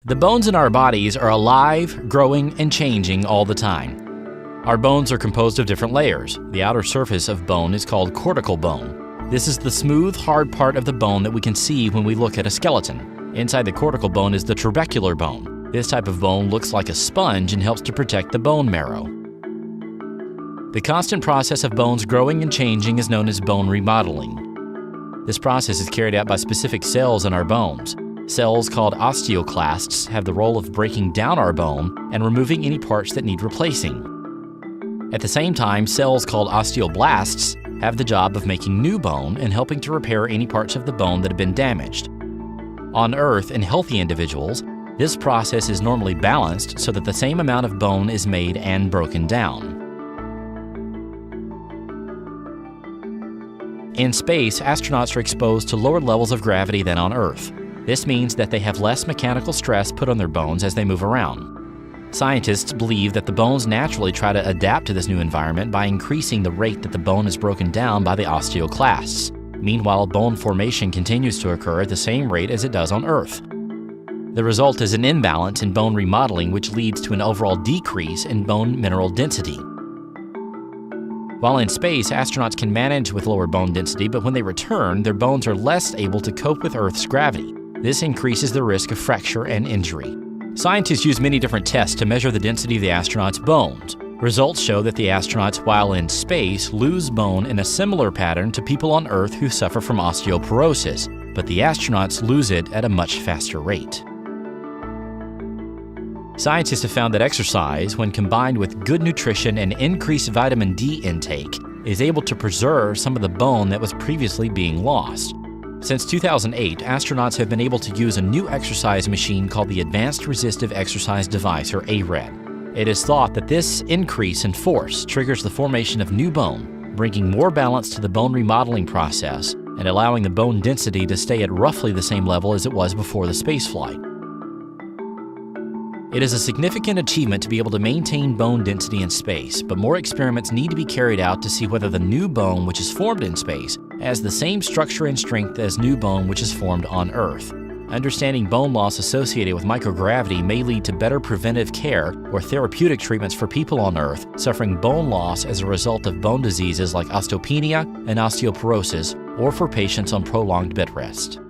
The bones in our bodies are alive, growing, and changing all the time. Our bones are composed of different layers. The outer surface of bone is called cortical bone. This is the smooth, hard part of the bone that we can see when we look at a skeleton. Inside the cortical bone is the trabecular bone. This type of bone looks like a sponge and helps to protect the bone marrow. The constant process of bones growing and changing is known as bone remodeling. This process is carried out by specific cells in our bones. Cells called osteoclasts have the role of breaking down our bone and removing any parts that need replacing. At the same time, cells called osteoblasts have the job of making new bone and helping to repair any parts of the bone that have been damaged. On Earth, in healthy individuals, this process is normally balanced so that the same amount of bone is made and broken down. In space, astronauts are exposed to lower levels of gravity than on Earth. This means that they have less mechanical stress put on their bones as they move around. Scientists believe that the bones naturally try to adapt to this new environment by increasing the rate that the bone is broken down by the osteoclasts. Meanwhile, bone formation continues to occur at the same rate as it does on Earth. The result is an imbalance in bone remodeling, which leads to an overall decrease in bone mineral density. While in space, astronauts can manage with lower bone density, but when they return, their bones are less able to cope with Earth's gravity. This increases the risk of fracture and injury. Scientists use many different tests to measure the density of the astronauts' bones. Results show that the astronauts, while in space, lose bone in a similar pattern to people on Earth who suffer from osteoporosis, but the astronauts lose it at a much faster rate. Scientists have found that exercise, when combined with good nutrition and increased vitamin D intake, is able to preserve some of the bone that was previously being lost. Since 2008, astronauts have been able to use a new exercise machine called the Advanced Resistive Exercise Device, or ARED. It is thought that this increase in force triggers the formation of new bone, bringing more balance to the bone remodeling process and allowing the bone density to stay at roughly the same level as it was before the spaceflight. It is a significant achievement to be able to maintain bone density in space, but more experiments need to be carried out to see whether the new bone which is formed in space has the same structure and strength as new bone which is formed on Earth. Understanding bone loss associated with microgravity may lead to better preventive care or therapeutic treatments for people on Earth suffering bone loss as a result of bone diseases like osteopenia and osteoporosis, or for patients on prolonged bed rest.